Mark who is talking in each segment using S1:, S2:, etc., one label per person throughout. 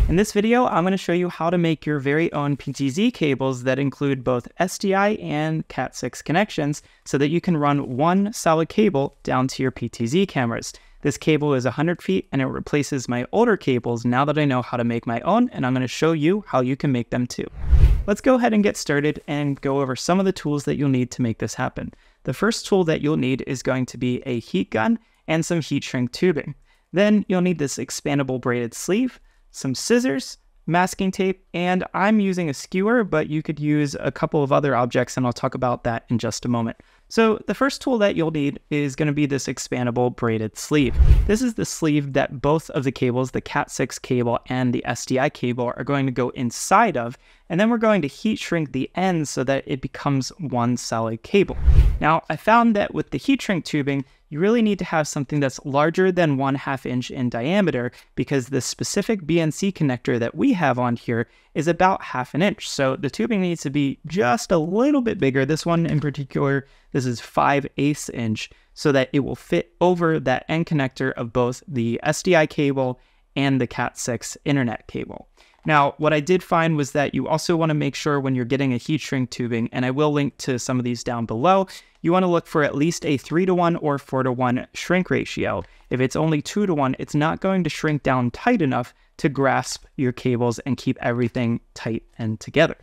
S1: In this video, I'm going to show you how to make your very own PTZ cables that include both SDI and CAT6 connections so that you can run one solid cable down to your PTZ cameras. This cable is 100 feet and it replaces my older cables now that I know how to make my own, and I'm going to show you how you can make them too. Let's go ahead and get started and go over some of the tools that you'll need to make this happen. The first tool that you'll need is going to be a heat gun and some heat shrink tubing. Then you'll need this expandable braided sleeve, some scissors, masking tape, and I'm using a skewer, but you could use a couple of other objects, and I'll talk about that in just a moment. So the first tool that you'll need is going to be this expandable braided sleeve. This is the sleeve that both of the cables, the CAT6 cable and the SDI cable, are going to go inside of, and then we're going to heat shrink the ends so that it becomes one solid cable. Now, I found that with the heat shrink tubing, you really need to have something that's larger than 1/2 inch in diameter, because the specific BNC connector that we have on here is about 1/2 inch. So the tubing needs to be just a little bit bigger. This one in particular, this is 5/8 inch, so that it will fit over that end connector of both the SDI cable and the CAT6 internet cable. Now, what I did find was that you also want to make sure when you're getting a heat shrink tubing, and I will link to some of these down below, you want to look for at least a 3:1 or 4:1 shrink ratio. If it's only 2:1, it's not going to shrink down tight enough to grasp your cables and keep everything tight and together.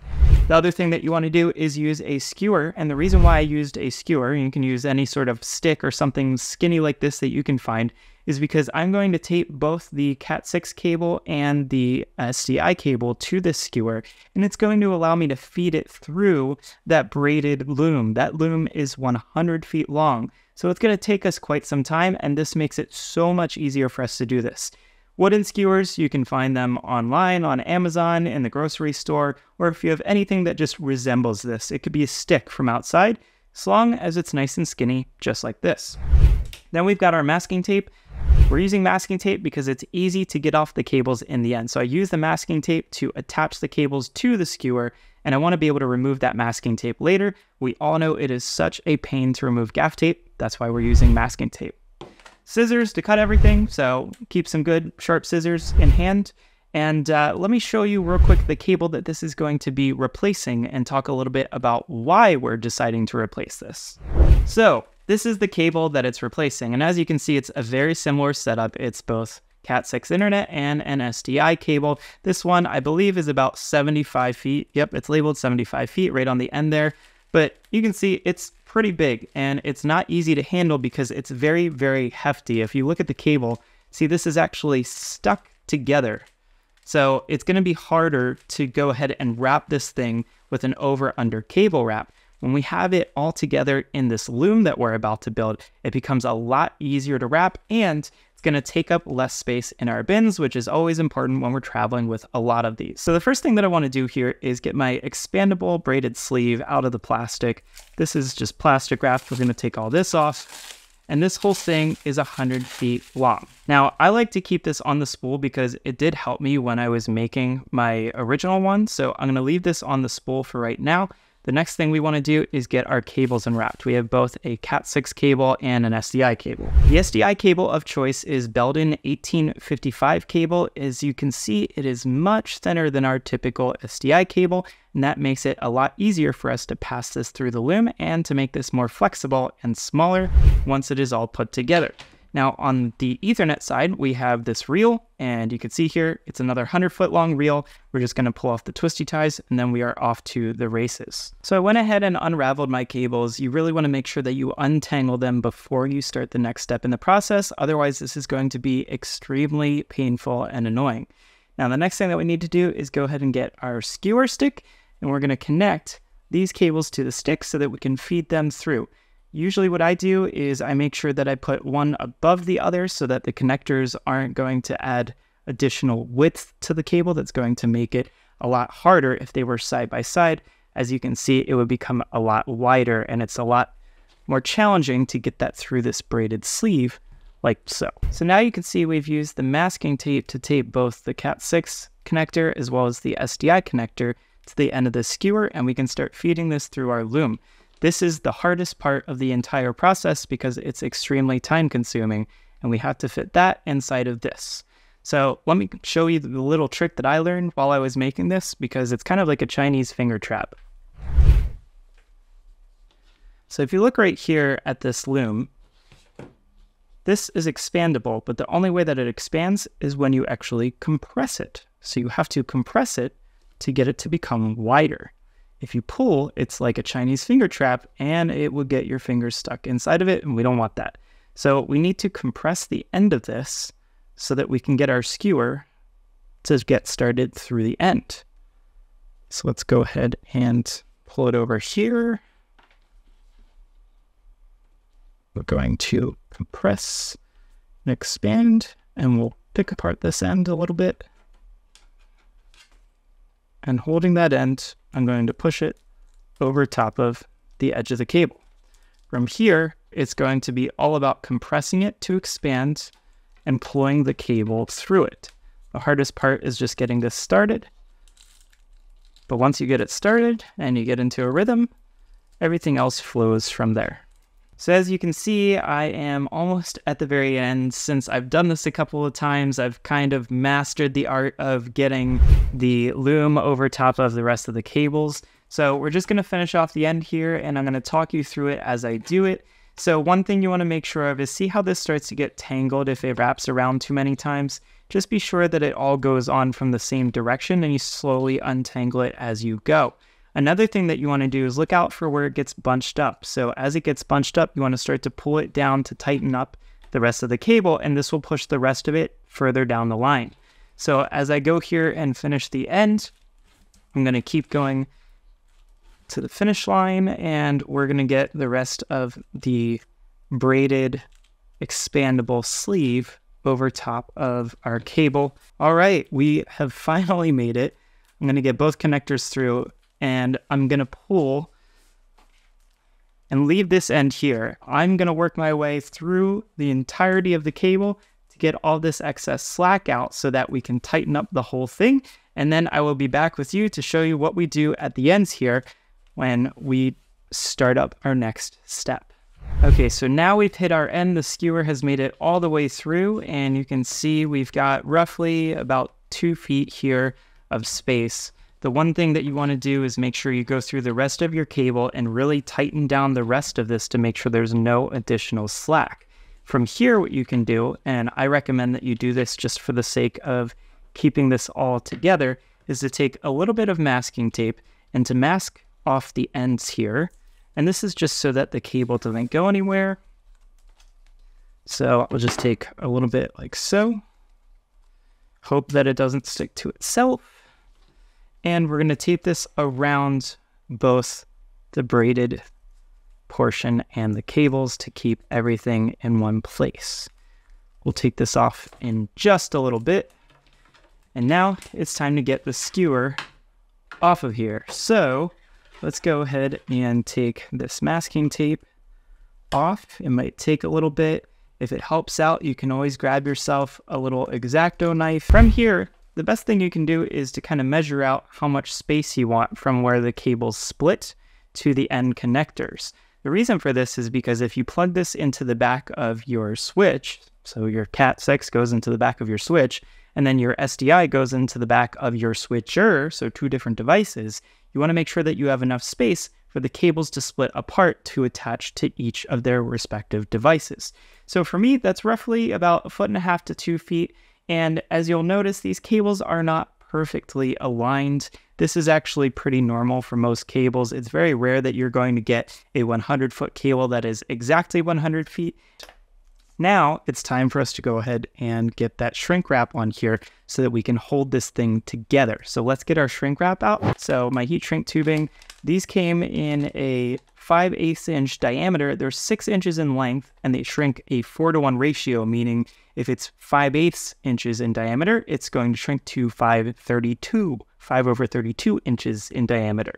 S1: The other thing that you want to do is use a skewer, and the reason why I used a skewer, you can use any sort of stick or something skinny like this that you can find, is because I'm going to tape both the CAT6 cable and the SDI cable to this skewer, and it's going to allow me to feed it through that braided loom. That loom is 100 feet long, so it's going to take us quite some time, and this makes it so much easier for us to do this. Wooden skewers, you can find them online, on Amazon, in the grocery store, or if you have anything that just resembles this. It could be a stick from outside, as long as it's nice and skinny, just like this. Then we've got our masking tape. We're using masking tape because it's easy to get off the cables in the end. So I use the masking tape to attach the cables to the skewer, and I want to be able to remove that masking tape later. We all know it is such a pain to remove gaff tape. That's why we're using masking tape. Scissors to cut everything, so keep some good sharp scissors in hand. And let me show you real quick the cable that this is going to be replacing and talk a little bit about why we're deciding to replace this. So this is the cable that it's replacing, and as you can see, it's a very similar setup. It's both CAT6 internet and an SDI cable. This one, I believe, is about 75 feet. Yep, it's labeled 75 feet right on the end there. But you can see it's pretty big, and it's not easy to handle because it's very, very hefty. If you look at the cable, see, this is actually stuck together. So it's going to be harder to go ahead and wrap this thing with an over-under cable wrap. When we have it all together in this loom that we're about to build, it becomes a lot easier to wrap, and it's going to take up less space in our bins, which is always important when we're traveling with a lot of these. So the first thing that I want to do here is get my expandable braided sleeve out of the plastic. This is just plastic wrap. We're going to take all this off. And this whole thing is 100 feet long. Now, I like to keep this on the spool because it did help me when I was making my original one. So I'm going to leave this on the spool for right now. The next thing we want to do is get our cables unwrapped. We have both a CAT6 cable and an SDI cable. The SDI cable of choice is Belden 1855 cable. As you can see, it is much thinner than our typical SDI cable, and that makes it a lot easier for us to pass this through the loom and to make this more flexible and smaller once it is all put together. Now, on the Ethernet side, we have this reel, and you can see here, it's another 100-foot long reel. We're just going to pull off the twisty ties, and then we are off to the races. So I went ahead and unraveled my cables. You really want to make sure that you untangle them before you start the next step in the process. Otherwise, this is going to be extremely painful and annoying. Now, the next thing that we need to do is go ahead and get our skewer stick, and we're going to connect these cables to the stick so that we can feed them through. Usually what I do is I make sure that I put one above the other so that the connectors aren't going to add additional width to the cable. That's going to make it a lot harder if they were side by side. As you can see, it would become a lot wider, and it's a lot more challenging to get that through this braided sleeve like so. So now you can see we've used the masking tape to tape both the CAT6 connector as well as the SDI connector to the end of the skewer, and we can start feeding this through our loom. This is the hardest part of the entire process because it's extremely time consuming, and we have to fit that inside of this. So let me show you the little trick that I learned while I was making this, because it's kind of like a Chinese finger trap. So if you look right here at this loom, this is expandable, but the only way that it expands is when you actually compress it. So you have to compress it to get it to become wider. If you pull, it's like a Chinese finger trap, and it will get your fingers stuck inside of it, and we don't want that. So we need to compress the end of this so that we can get our skewer to get started through the end. So let's go ahead and pull it over here. We're going to compress and expand, and we'll pick apart this end a little bit. And holding that end, I'm going to push it over top of the edge of the cable. From here, it's going to be all about compressing it to expand and pulling the cable through it. The hardest part is just getting this started. But once you get it started and you get into a rhythm, everything else flows from there. So as you can see, I am almost at the very end. Since I've done this a couple of times, I've kind of mastered the art of getting the loom over top of the rest of the cables. So we're just going to finish off the end here, and I'm going to talk you through it as I do it. So one thing you want to make sure of is see how this starts to get tangled if it wraps around too many times. Just be sure that it all goes on from the same direction, and you slowly untangle it as you go. Another thing that you want to do is look out for where it gets bunched up. So as it gets bunched up, you want to start to pull it down to tighten up the rest of the cable, and this will push the rest of it further down the line. So as I go here and finish the end, I'm going to keep going to the finish line, and we're going to get the rest of the braided expandable sleeve over top of our cable. All right, we have finally made it. I'm going to get both connectors through, and I'm going to pull and leave this end here. I'm going to work my way through the entirety of the cable to get all this excess slack out so that we can tighten up the whole thing. And then I will be back with you to show you what we do at the ends here when we start up our next step. Okay, so now we've hit our end. The skewer has made it all the way through, and you can see we've got roughly about 2 feet here of space. The one thing that you want to do is make sure you go through the rest of your cable and really tighten down the rest of this to make sure there's no additional slack. From here, what you can do, and I recommend that you do this just for the sake of keeping this all together, is to take a little bit of masking tape and to mask off the ends here. And this is just so that the cable doesn't go anywhere. So I'll just take a little bit like so. Hope that it doesn't stick to itself. And we're going to tape this around both the braided portion and the cables to keep everything in one place. We'll take this off in just a little bit. And now it's time to get the skewer off of here. So let's go ahead and take this masking tape off. It might take a little bit. If it helps out, you can always grab yourself a little X-Acto knife. From here, the best thing you can do is to kind of measure out how much space you want from where the cables split to the end connectors. The reason for this is because if you plug this into the back of your switch, so your CAT6 goes into the back of your switch, and then your SDI goes into the back of your switcher, so 2 different devices, you want to make sure that you have enough space for the cables to split apart to attach to each of their respective devices. So for me, that's roughly about 1.5 to 2 feet. And as you'll notice, these cables are not perfectly aligned. This is actually pretty normal for most cables. It's very rare that you're going to get a 100-foot cable that is exactly 100 feet. Now it's time for us to go ahead and get that shrink wrap on here so that we can hold this thing together. So let's get our shrink wrap out. So my heat shrink tubing, these came in a 5/8 inch diameter. They're 6 inches in length, and they shrink a 4:1 ratio, meaning if it's 5/8 inches in diameter, it's going to shrink to 5/32 inches in diameter.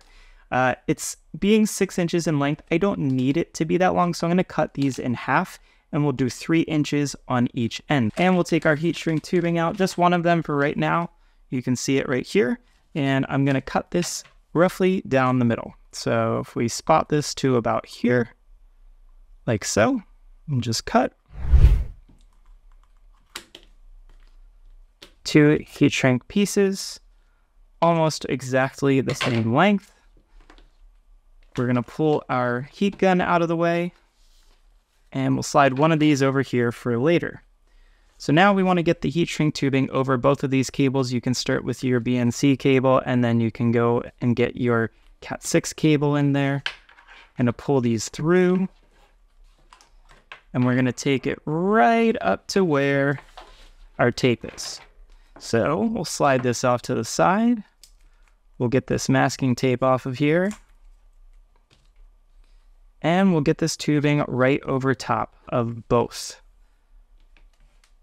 S1: It's being 6 inches in length. I don't need it to be that long, so I'm going to cut these in half, and we'll do 3 inches on each end. And we'll take our heat shrink tubing out, just one of them for right now. You can see it right here. And I'm going to cut this roughly down the middle. So if we spot this to about here, like so, and just cut. two heat shrink pieces, almost exactly the same length. We're going to pull our heat gun out of the way, and we'll slide one of these over here for later. So now we want to get the heat shrink tubing over both of these cables. You can start with your BNC cable, and then you can go and get your CAT6 cable in there. I'm going to pull these through, and we're going to take it right up to where our tape is. So we'll slide this off to the side. We'll get this masking tape off of here. And we'll get this tubing right over top of both.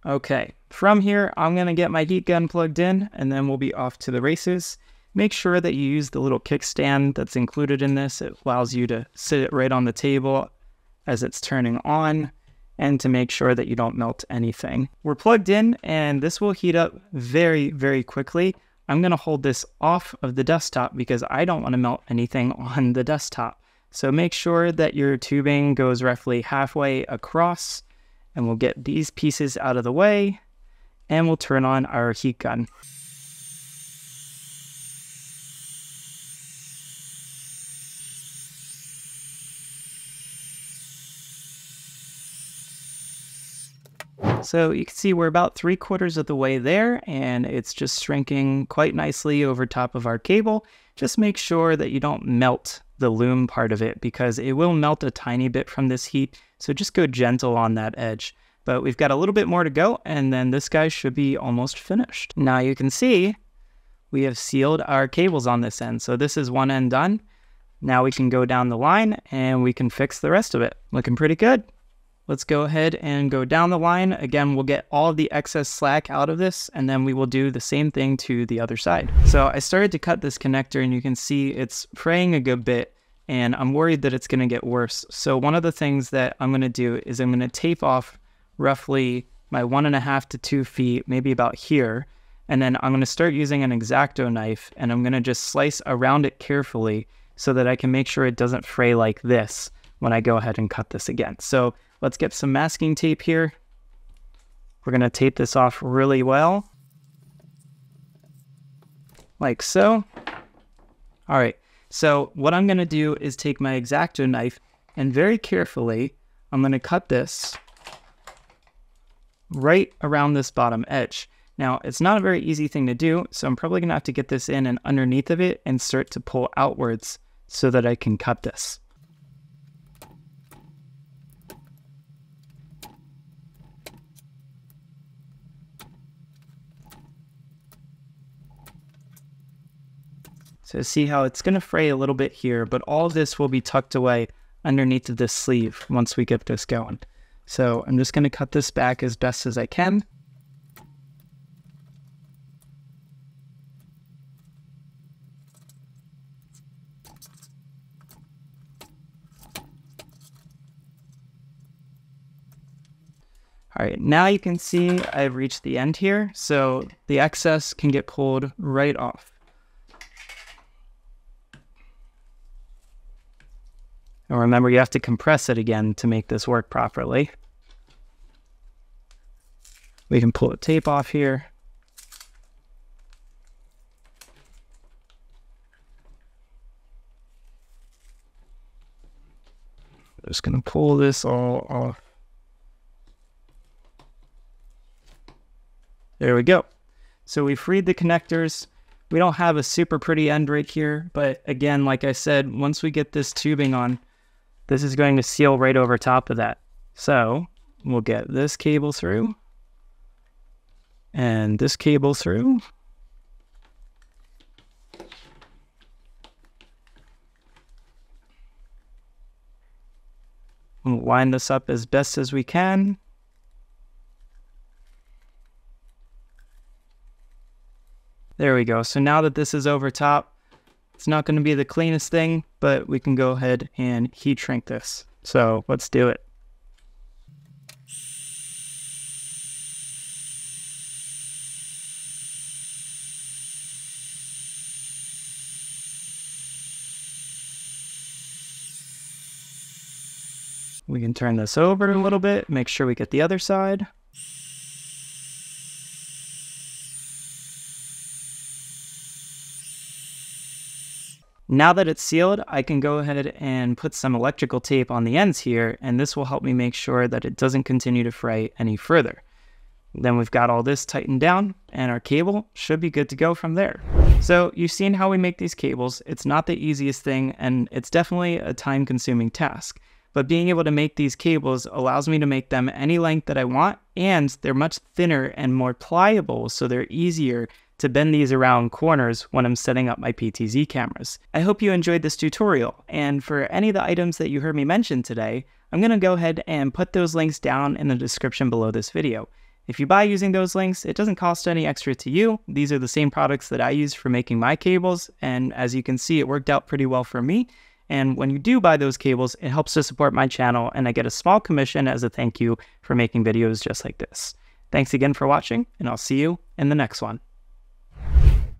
S1: Okay, from here, I'm going to get my heat gun plugged in, and then we'll be off to the races. Make sure that you use the little kickstand that's included in this. It allows you to sit it right on the table as it's turning on, and to make sure that you don't melt anything. We're plugged in, and this will heat up very, very quickly. I'm going to hold this off of the desktop because I don't want to melt anything on the desktop. So make sure that your tubing goes roughly halfway across, and we'll get these pieces out of the way, and we'll turn on our heat gun. So you can see we're about 3/4 of the way there, and it's just shrinking quite nicely over top of our cable. Just make sure that you don't melt the loom part of it, because it will melt a tiny bit from this heat. So just go gentle on that edge. But we've got a little bit more to go, and then this guy should be almost finished. Now you can see we have sealed our cables on this end. So this is one end done. Now we can go down the line and we can fix the rest of it. Looking pretty good. Let's go ahead and go down the line. Again, we'll get all of the excess slack out of this, and then we will do the same thing to the other side. So I started to cut this connector, and you can see it's fraying a good bit, and I'm worried that it's going to get worse. So one of the things that I'm going to do is I'm going to tape off roughly my 1.5 to 2 feet, maybe about here, and then I'm going to start using an X-Acto knife, and I'm going to just slice around it carefully so that I can make sure it doesn't fray like this when I go ahead and cut this again. So let's get some masking tape here. We're going to tape this off really well, like so. All right, so what I'm going to do is take my X-Acto knife, and very carefully, I'm going to cut this right around this bottom edge. Now, it's not a very easy thing to do, so I'm probably going to have to get this in and underneath of it and start to pull outwards so that I can cut this. So see how it's going to fray a little bit here, but all of this will be tucked away underneath of this sleeve once we get this going. So I'm just going to cut this back as best as I can. All right, now you can see I've reached the end here, so the excess can get pulled right off. And remember, you have to compress it again to make this work properly. We can pull the tape off here. Just gonna pull this all off. There we go. So we freed the connectors. We don't have a super pretty end right here, but again, like I said, once we get this tubing on, this is going to seal right over top of that. So we'll get this cable through and this cable through. We'll line this up as best as we can. There we go. So now that this is over top, it's not going to be the cleanest thing, but we can go ahead and heat shrink this. So let's do it. We can turn this over a little bit, make sure we get the other side. Now that it's sealed, I can go ahead and put some electrical tape on the ends here, and this will help me make sure that it doesn't continue to fray any further. Then we've got all this tightened down, and our cable should be good to go from there. So you've seen how we make these cables. It's not the easiest thing, and it's definitely a time-consuming task. But being able to make these cables allows me to make them any length that I want, and they're much thinner and more pliable, so they're easier to bend these around corners when I'm setting up my PTZ cameras. I hope you enjoyed this tutorial, and for any of the items that you heard me mention today, I'm going to go ahead and put those links down in the description below this video. If you buy using those links, it doesn't cost any extra to you. These are the same products that I use for making my cables, and as you can see, it worked out pretty well for me. And when you do buy those cables, it helps to support my channel, and I get a small commission as a thank you for making videos just like this. Thanks again for watching, and I'll see you in the next one.